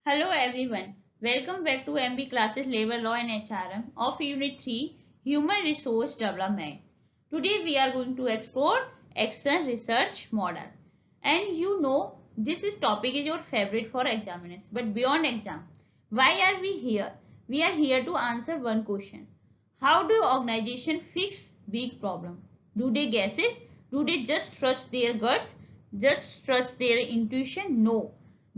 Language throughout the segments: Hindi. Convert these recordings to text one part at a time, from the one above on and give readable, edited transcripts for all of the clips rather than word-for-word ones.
Hello everyone. Welcome back to MB Classes Labor Law and HRM of Unit 3 Human Resource Development. Today we are going to explore Action Research Model. And you know this is topic is your favorite for examiners. But beyond exam, why are we here? We are here to answer one question. How do organizations fix big problem? Do they guess it? Do they just trust their guts? Just trust their intuition? No.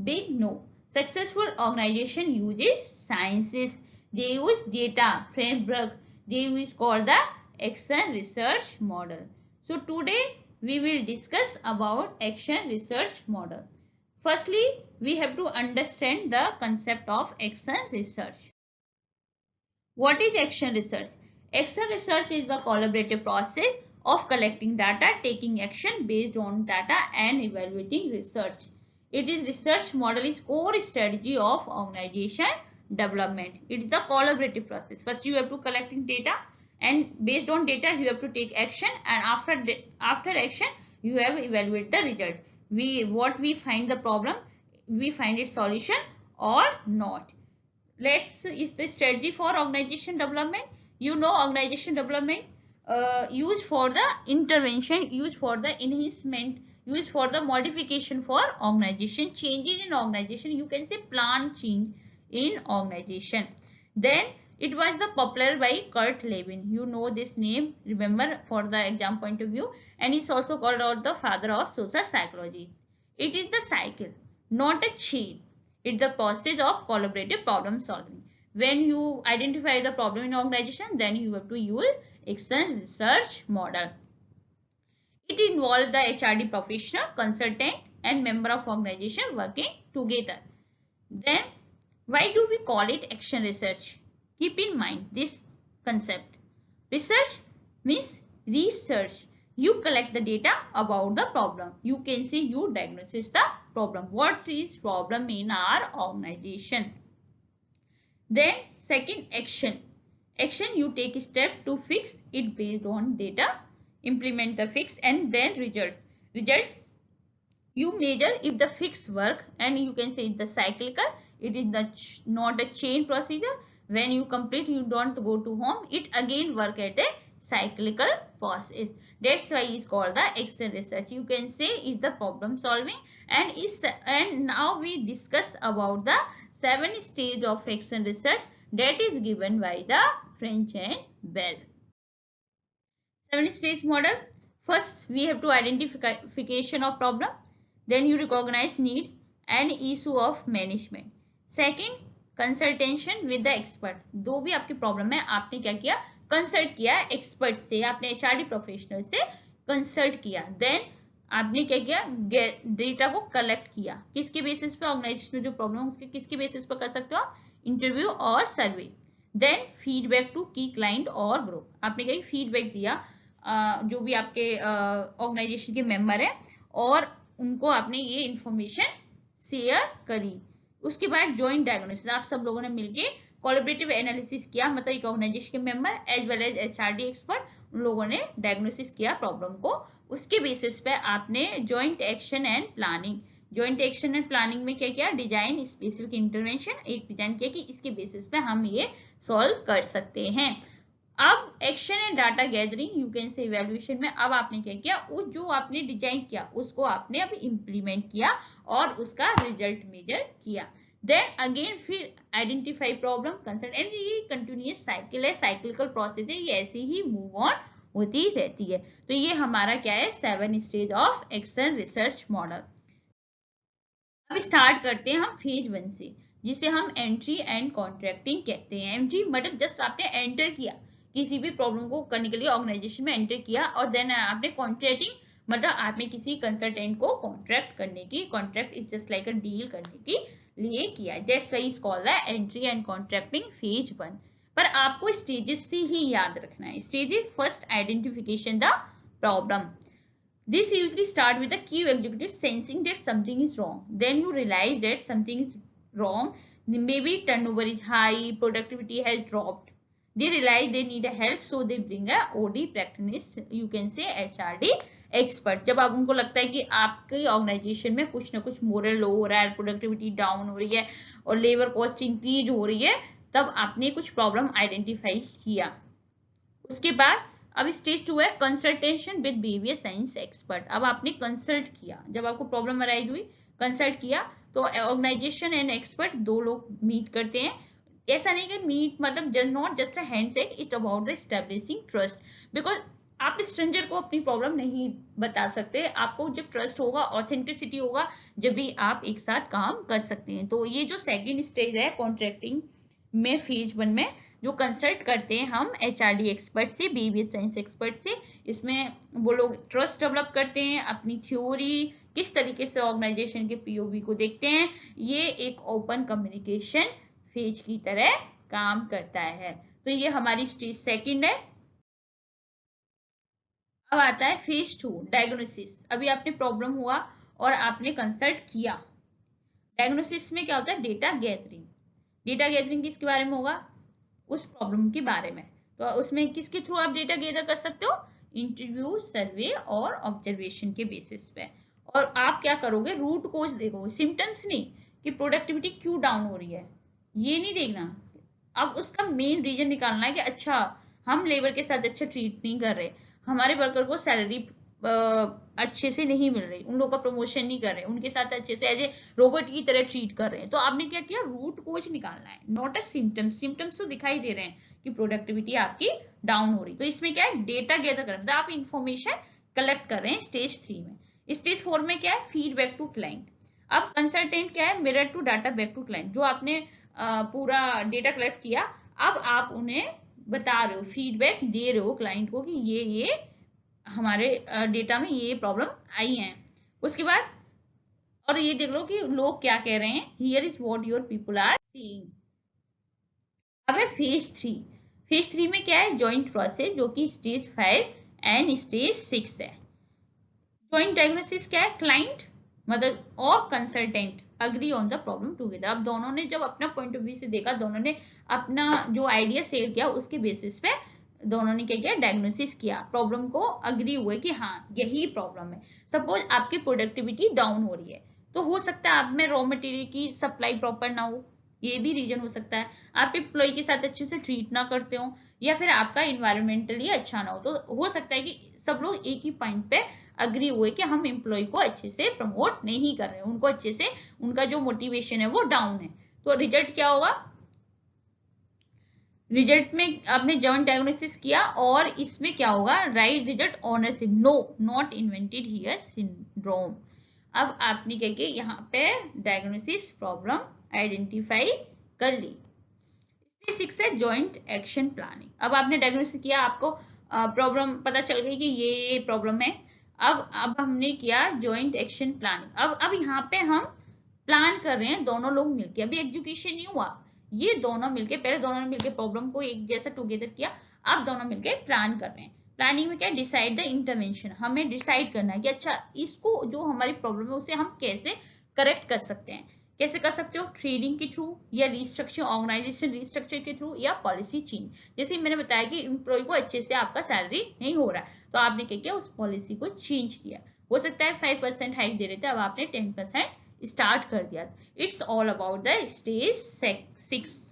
Big no. Successful organization uses sciences. They use data framework. They use called the action research model. So today we will discuss about action research model. Firstly, we have to understand the concept of action research. What is action research? Action research is the collaborative process of collecting data, taking action based on data and evaluating research. It is research model is core strategy of organization development. It's the collaborative process. First you have to collecting data and based on data you have to take action, and after action you have evaluate the result. What we find the problem, we find its solution or not. Let's is the strategy for organization development. You know organization development used for the intervention, used for the enhancement, used for the modification for organization, changes in organization, you can say plan change in organization. Then it was the popular by Kurt Lewin. You know this name, remember, for the exam point of view, and he's also called out the father of social psychology. It is the cycle, not a chain. It's the process of collaborative problem solving. When you identify the problem in organization, then you have to use action research model. It involves the HRD professional, consultant, and member of organization working together. Then, why do we call it action research? Keep in mind this concept. Research means research. You collect the data about the problem. You can say you diagnose the problem. What is problem in our organization? Then second, action. Action, you take a step to fix it based on data, implement the fix, and then result. Result, you measure if the fix work, and you can say it's the cyclical. It is not a chain procedure. When you complete, you don't go to home. It again work at a cyclical process. That's why it's called the action research. You can say it's the problem solving, and now we discuss about the 7 stage of action research that is given by the French and Bell. 7 stage model. First, we have to identification of problem. Then you recognize need and issue of management. Second, consultation with the expert. दो भी आपकी प्रॉब्लम है, आपने क्या किया, कंसल्ट किया एक्सपर्ट से, आपने एचआरडी प्रोफेशनल से कंसल्ट किया. देन आपने क्या किया, डेटा को कलेक्ट किया. किसके बेसिस पे, ऑर्गेनाइजेशन में जो प्रॉब्लम है उसके किसके बेसिस पे कर सकते हो, इंटरव्यू और सर्वे. देन फीडबैक टू की क्लाइंट और ग्रुप. आपने क्या फीडबैक दिया जो भी आपके ऑर्गेनाइजेशन के मेंबर है और उनको आपने ये इंफॉर्मेशन शेयर करी. उसके बाद जॉइंट डायग्नोसिस, आप सब लोगों ने मिलके कोलैबोरेटिव एनालिसिस किया, मतलब एक ऑर्गेनाइजेशन के member as well as HRD expert, उन लोगों ने डायग्नोसिस किया प्रॉब्लम को. उसके बेसिस पे आपने joint action and planning. Joint action and planning में क्या किया, डिजाइन स्पेसिफिक इंटरवेंशन, एक डिजाइन किया कि इसके बेसिस पे हम ये सॉल्व कर सकते हैं. अब action and data gathering, you can say evaluation में अब आपने क्या किया, उस जो आपने डिजाइन किया उसको आपने अब इम्प्लीमेंट किया और उसका रिजल्ट मेजर किया. देन अगेन फिर आइडेंटिफाई प्रॉब्लम, कंसल्ट, एंड ये कंटिन्यूअस साइकिल है, साइक्लिकल प्रोसेस है, ये ऐसे ही मूव ऑन होती रहती है. तो ये हमारा क्या है, 7 stage of action research model. अब स्टार्ट करते हैं हम फेज 1 से, जिसे हम एंट्री एंड कॉन्ट्रैक्टिंग कहते हैं. एंट्री मतलब जस्ट आपने एंटर किया, किसी भी प्रॉब्लम को करने के लिए ऑर्गेनाइजेशन में एंटर किया, और देन आपने कॉन्ट्रैक्टिंग मतलब आपने किसी कंसल्टेंट को कॉन्ट्रैक्ट करने की, contract is just like a deal करने की लिए किया. That's why is called the entry and contracting phase 1. पर आपको स्टेजेस से ही याद रखना है. Stages, first identification the problem. This usually start with the key executive sensing that something is wrong. Then you realize that something is wrong. Maybe turnover is high, productivity has dropped. They realize they need a help, so they bring a OD practitioner. You can say HRD expert, जब आप उनको लगता है कि आपकी ऑर्गेनाइजेशन में कुछ ना कुछ मोरल लो हो रहा है, प्रोडक्टिविटी डाउन हो रही है और लेबर कॉस्ट इंक्रीज हो रही है, तब आपने कुछ प्रॉब्लम आइडेंटिफाई किया। उसके बाद अब स्टेज 2 है consultation with behaviour science expert. अब आपने कंसल्ट किया, जब आपको प्रॉब्लम अराइज हुई, कंसल्ट किया, तो ऑर्गेनाइजेशन एंड एक्सपर्ट दो लोग मीट करते हैं। ऐसा नहीं कि मीट मतलब not just a handshake, it's about establishing trust, because आप स्ट्रेंजर को अपनी प्रॉब्लम नहीं बता सकते। आपको जब ट्रस्ट होगा, ऑथेंटिसिटी होगा, जब भी आप एक साथ काम कर सकते हैं। तो ये जो सेकेंड स्टेज है कॉन्ट्रैक्टिंग में, फेज 1 में, जो कंसल्ट करते हैं हम एचआरडी एक्सपर्ट से, बिहेवियर साइंस एक्सपर्ट से, इसमें वो लोग ट्रस्ट डेवलप करते हैं, अपनी थ्योरी किस तरीके से ऑर्गेनाइजेशन के पीओवी को देखते हैं। ये एक ओपन कम्युनिकेशन फेज की तरह काम करता है। तो ये हमारी स्टेज सेकंड है। अब आता है फेज 2 डायग्नोसिस। अभी आपने प्रॉब्लम हुआ और आपने कंसल्ट किया। डायग्नोसिस में क्या होता है? Data gathering. डेटा गैदरिंग किसके बारे में होगा? उस प्रॉब्लम के बारे में। तो उसमें किसके थ्रू आप डेटा गैदर कर सकते हो? इंटरव्यू, सर्वे और ऑब्जर्वेशन के बेसिस पे। और आप क्या करोगे? रूट कोज देखोगे, सिम्टम्स नहीं कि प्रोडक्टिविटी क्यों डाउन हो रही है, ये नहीं देखना। अब उसका मेन रीजन निकालना है कि अच्छा, हम लेबर के साथ अच्छा ट्रीट नहीं कर रहे, हमारे वर्कर को सैलरी अच्छे से नहीं मिल रही, उन लोगों का प्रमोशन नहीं कर रहे, उनके साथ अच्छे से एज ए रोबोट की तरह ट्रीट कर रहे हैं। तो आपने क्या किया? रूट कोज निकालना है, नॉट अ सिम्टम्स। सिम्टम्स तो दिखाई दे रहे हैं कि प्रोडक्टिविटी आपकी डाउन हो रही। तो इसमें क्या है? डेटा गैदर कर, मतलब आप इंफॉर्मेशन कलेक्ट कर रहे हैं स्टेज 3 में। स्टेज 4 में क्या है? Feedback to client. अब कंसल्टेंट क्या है? Mirror to data back to client. जो आपने पूरा डेटा कलेक्ट किया, अब आप उन्हें बता रहे हो, फीडबैक दे रहे हो क्लाइंट को कि ये हमारे डेटा में ये प्रॉब्लम आई है। उसके बाद और ये देख लो कि लोग क्या कह रहे हैं, here is what your people are seeing. अब है फेज 3। फेज 3 में क्या है? जॉइंट प्रोसेस, जो कि स्टेज 5 एंड स्टेज 6 है। जॉइंट डायग्नोसिस क्या है? क्लाइंट मतलब और consultant agree on the problem together. अब दोनों ने जब अपना पॉइंट ऑफ व्यू से देखा, दोनों ने अपना जो आइडिया शेयर किया, उसके बेसिस पे दोनों ने क्या किया? डायग्नोसिस किया, प्रॉब्लम को अग्री हुए कि हाँ यही प्रॉब्लम है। सपोज आपकी प्रोडक्टिविटी डाउन हो रही है, तो हो सकता है आप में रॉ मटेरियल की सप्लाई प्रॉपर ना हो, ये भी रीजन हो सकता है। आप एम्प्लॉय के साथ अच्छे से ट्रीट ना करते हो, या फिर आपका इन्वायरमेंटली अच्छा ना हो। तो हो सकता है कि सब लोग एक ही पॉइंट पे अग्री हुए कि हम एम्प्लॉय को अच्छे से प्रमोट नहीं कर रहे हैं, उनको अच्छे से, उनका जो मोटिवेशन है वो डाउन है। तो रिजल्ट क्या होगा? रिजल्ट में आपने जॉइंट डायग्नोसिस किया और इसमें क्या होगा? Right result ownership, no not invented here syndrome. अब आपने क्या किया? यहाँ पे डायग्नोसिस प्रॉब्लम आइडेंटिफाई कर ली। स्टेज 6 है जॉइंट एक्शन प्लानिंग। अब आपने डायग्नोसिस किया, आपको प्रॉब्लम पता चल गई कि ये प्रॉब्लम है। अब हमने किया जॉइंट एक्शन प्लानिंग। अब यहाँ पे हम प्लान कर रहे हैं दोनों लोग मिलके, अभी एजुकेशन नहीं हुआ, ये दोनों मिलके, पहले दोनों ने मिलके प्रॉब्लम को एक जैसा टुगेदर किया, अब दोनों मिलके प्लान कर रहे हैं। प्लानिंग में क्या? Decide the intervention. हमें डिसाइड करना है कि अच्छा, इसको जो हमारी प्रॉब्लम है उसे हम कैसे करेक्ट कर सकते हैं। कैसे कर सकते हो? ट्रेनिंग के थ्रू, या रिस्ट्रक्चर, ऑर्गेनाइजेशन रिस्ट्रक्चर के थ्रू, या पॉलिसी चेंज। जैसे मैंने बताया कि एम्प्लॉय को अच्छे से आपका सैलरी नहीं हो रहा है, तो आपने क्या किया? उस पॉलिसी को चेंज किया। हो सकता है 5% हाइक दे रहे थे, अब आपने 10% स्टार्ट कर दिया। It's all about the stage 6।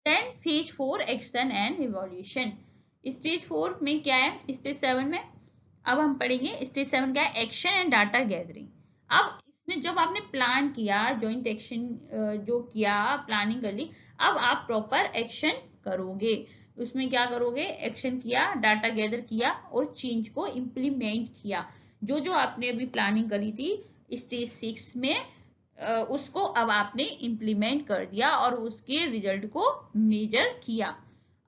Then phase 4 action and evolution. Stage 4 में क्या है? स्टेज 7 में अब हम पढ़ेंगे। स्टेज 7 क्या है? Action and data gathering. अब इसमें जब आपने प्लान किया, जॉइंट एक्शन जो किया, प्लानिंग कर ली, अब आप प्रॉपर एक्शन करोगे। उसमें क्या करोगे? एक्शन किया, डाटा गैदर किया और चेंज को इम्प्लीमेंट किया। जो जो आपने अभी प्लानिंग करी थी स्टेज 6 में, उसको अब आपने इम्प्लीमेंट कर दिया और उसके रिजल्ट को मेजर किया।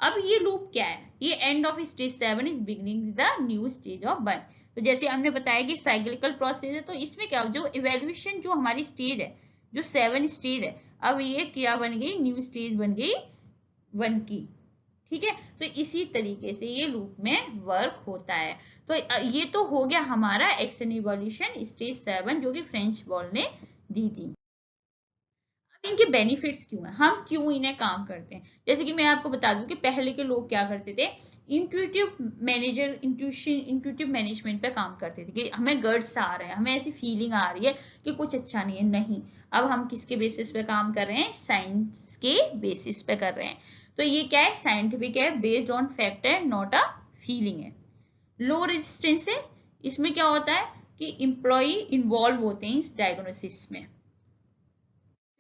अब ये लूप क्या है? ये end of stage 7 is beginning the new stage of 1। तो जैसे हमने बताया कि साइक्लिकल प्रोसेस है, तो इसमें क्या, जो इवेल्युएशन जो हमारी स्टेज है, जो 7 स्टेज है, अब ये क्या बन गई? न्यू स्टेज बन गई 1 की। ठीक है, तो इसी तरीके से ये लूप में वर्क होता है। तो ये तो हो गया हमारा एक्शन इवोल्यूशन स्टेज 7, जो कि फ्रेंच बॉल ने दी थी। इनके बेनिफिट्स क्यों हैं, हम क्यों इन्हें काम करते हैं? जैसे कि मैं आपको बता दूं कि पहले के लोग क्या करते थे इंट्यूटिव मैनेजमेंट पे काम करते थे कि हमें गट्स आ रहे हैं, हमें ऐसी फीलिंग आ रही है कि कुछ अच्छा नहीं है। नहीं, अब हम किसके बेसिस पे काम कर रहे हैं? साइंस के बेसिस पे कर रहे हैं। तो ये क्या है? साइंटिफिक है, बेस्ड ऑन फैक्ट है, नॉट अ फीलिंग है। लो रेजिस्टेंस है, इसमें क्या होता है कि एम्प्लॉय इन्वॉल्व होते हैं इस डायग्नोसिस में।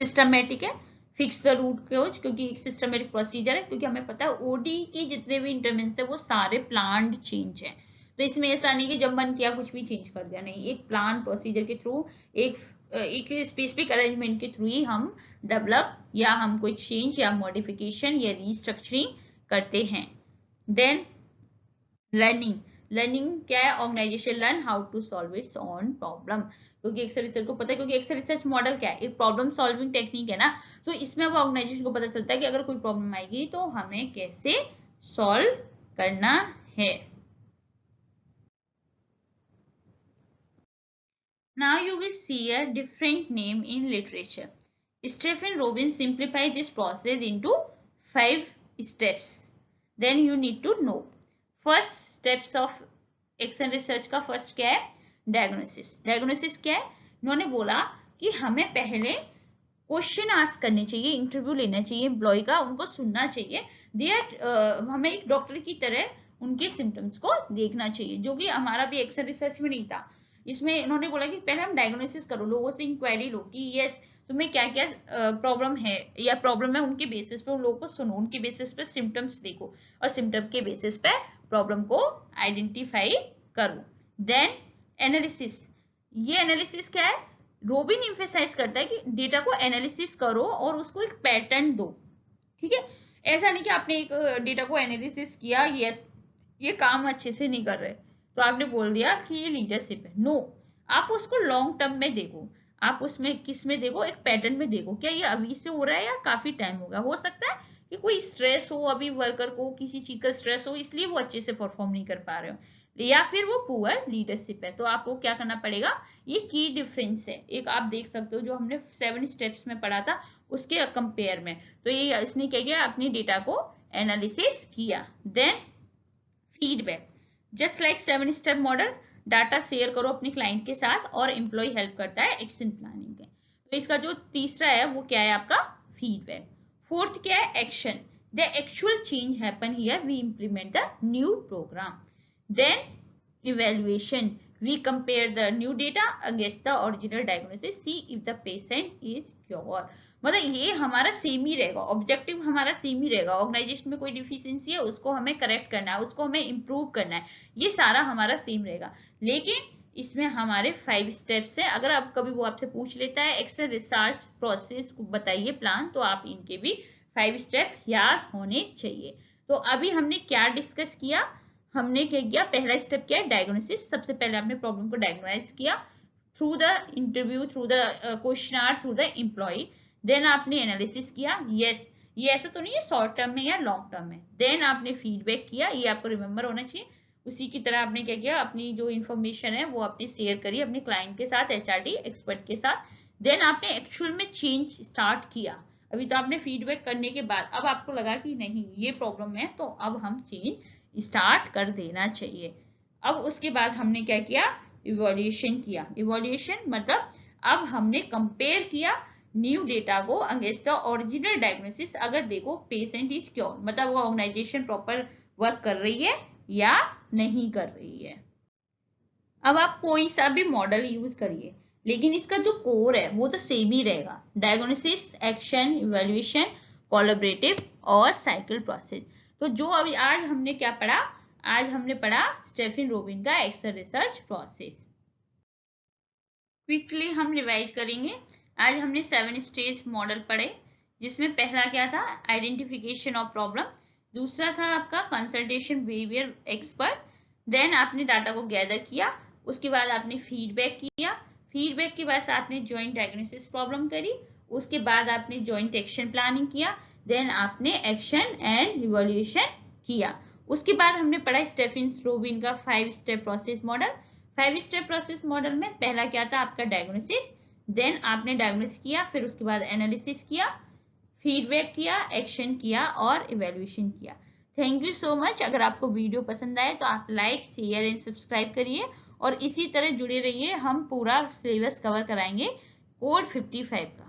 सिस्टमेटिक है, फिक्स द रूट कोज, क्योंकि एक सिस्टमेटिक प्रोसीजर है, क्योंकि हमें पता है ओडी के जितने भी इंटरवेंशन है वो सारे प्लान्ड चेंज है। तो इसमें ऐसा नहीं कि जब मन किया कुछ भी चेंज कर दिया, नहीं, एक प्लान प्रोसीजर के थ्रू, एक स्पेसिफिक अरेंजमेंट के थ्रू ही हम डेवलप या हम कोई चेंज या मॉडिफिकेशन या रिस्ट्रक्चरिंग करते हैं। देन लर्निंग क्या है? Organization learn how to solve its own problem, क्योंकि एक्सेल रिसर्च को पता है, क्योंकि एक्सेल रिसर्च मॉडल क्या है? एक प्रॉब्लम सॉल्विंग टेक्निक है ना। तो इसमें वो ऑर्गेनाइजेशन को पता चलता है कि अगर कोई प्रॉब्लम आएगी तो हमें कैसे सॉल्व करना है। Now you will see a different name in literature. Stephen Robin simplified this process into 5 steps. Then you need to know. First steps of action research का फर्स्ट क्या है? डायग्नोसिस। डायग्नोसिस क्या है? उन्होंने बोला कि हमें पहले क्वेश्चन आस्क करने चाहिए, इंटरव्यू लेना चाहिए एम्प्लॉय का, उनको सुनना चाहिए। हमें एक डॉक्टर की तरह उनके सिम्टम्स को देखना चाहिए, जो कि हमारा भी एक्शन रिसर्च में नहीं था। इसमें इन्होंने बोला कि पहले हम डायग्नोसिस करो, लोगों से इंक्वायरी लो कि यस तुम्हें क्या क्या प्रॉब्लम है या प्रॉब्लम है, उनके बेसिस पे उन लोगों को सुनो, उनके बेसिस पे सिम्टम्स देखो और सिम्टम के बेसिस पे प्रॉब्लम को आइडेंटिफाई करो। Then analysis. ये एनालिसिस क्या है? रोबिन एम्फेसाइज करता है कि डेटा को एनालिसिस करो और उसको एक पैटर्न दो। ठीक है, ऐसा नहीं कि आपने एक डेटा को एनालिसिस किया, यस ये काम अच्छे से नहीं कर रहे तो आपने बोल दिया कि ये लीडरशिप है। नो, आप उसको लॉन्ग टर्म में देखो, आप उसमें किस में देखो? एक पैटर्न में देखो, क्या ये अभी से हो रहा है या काफी टाइम होगा। हो सकता है कि कोई स्ट्रेस हो, अभी वर्कर को किसी चीज का स्ट्रेस हो, इसलिए वो अच्छे से परफॉर्म नहीं कर पा रहे हो, या फिर वो पुअर लीडरशिप है। तो आपको क्या करना पड़ेगा? ये की डिफरेंस है, एक आप देख सकते हो जो हमने 7 स्टेप्स में पढ़ा था उसके कंपेयर में। तो ये इसने क्या किया? अपनी डेटा को एनालिसिस किया। Then feedback, just like 7 step model, data share करो अपने क्लाइंट के साथ और एम्प्लॉय हेल्प करता है एक्शन प्लानिंग के। तो इसका जो तीसरा है वो क्या है? आपका फीडबैक। फोर्थ क्या है? Action, the actual change happen here, we implement the new program. Then evaluation, we compare the new data against the original diagnosis, see if the patient is cured। मतलब ये हमारा सेम ही रहेगा, ऑब्जेक्टिव हमारा सेम ही रहेगा। ऑर्गेनाइजेशन में कोई डिफिशियंसी है उसको हमें करेक्ट करना है, उसको हमें इम्प्रूव करना है, ये सारा हमारा सेम रहेगा। लेकिन इसमें हमारे 5 स्टेप्स हैं। अगर आप कभी वो आपसे पूछ लेता है एक्सेल रिसर्च प्रोसेस को बताइए प्लान, तो आप इनके भी 5 स्टेप याद होने चाहिए। तो अभी हमने क्या डिस्कस किया? हमने क्या किया? पहला स्टेप क्या है? डायग्नोसिस। सबसे पहले आपने प्रॉब्लम को डायग्नोसाइज किया through the interview, through the questionnaire, through the employ. Then आपने एनालिसिस किया, यस ये ऐसा तो नहीं है शॉर्ट टर्म में या लॉन्ग टर्म में। देन आपने फीडबैक किया, ये आपको रिमेंबर होना चाहिए। उसी की तरह आपने क्या किया? अपनी जो इन्फॉर्मेशन है वो आपने शेयर करी अपने क्लाइंट के साथ, एचआरडी एक्सपर्ट के साथ। देन आपने एक्चुअल में चेंज स्टार्ट किया। अभी तो आपने फीडबैक करने के बाद अब आपको लगा कि नहीं ये प्रॉब्लम है, तो अब हम चेंज स्टार्ट कर देना चाहिए। अब उसके बाद हमने क्या किया? इवोल्यूशन किया। इवोल्यूशन मतलब अब हमने कंपेयर किया न्यू डेटा को अगेंस्ट द ओरिजिनल डायग्नोसिस। अगर देखो पेशेंट इज क्योर, मतलब वो ऑर्गेनाइजेशन प्रॉपर वर्क कर रही है या नहीं कर रही है। अब आप कोई सा भी मॉडल यूज करिए, लेकिन इसका जो कोर है वो तो सेम ही रहेगा। डायग्नोसिस, एक्शन, इवैल्यूएशन, कोलैबोरेटिव और साइकिल प्रोसेस। तो जो अभी आज हमने क्या पढ़ा? आज हमने पढ़ा स्टेफन रोबिन का एक्सेल रिसर्च प्रोसेस। क्विकली हम रिवाइज करेंगे। आज हमने 7 स्टेज मॉडल पढ़े, जिसमें पहला क्या था? Identification of problem. दूसरा था आपका कंसल्टेशन बिहेवियर एक्सपर्ट। देन आपने डाटा को गैदर किया, उसके बाद आपने फीडबैक किया, फीडबैक के बाद आपने जॉइंट डायग्नोसिस प्रॉब्लम करी, उसके बाद आपने जॉइंट एक्शन प्लानिंग किया, देन आपने एक्शन एंड इवैल्यूएशन किया। उसके बाद हमने पढ़ा स्टेफन रोबिन का 5 step process model. 5 step process model में पहला क्या था? आपका डायग्नोसिस। देन आपने डायग्नोसिस किया, फिर उसके बाद एनालिसिस किया, फीडबैक किया, एक्शन किया और इवैल्यूएशन किया। Thank you so much. अगर आपको वीडियो पसंद आए तो आप लाइक, शेयर एंड सब्सक्राइब करिए और इसी तरह जुड़े रहिए। हम पूरा सिलेबस कवर कराएंगे कोड 55 का।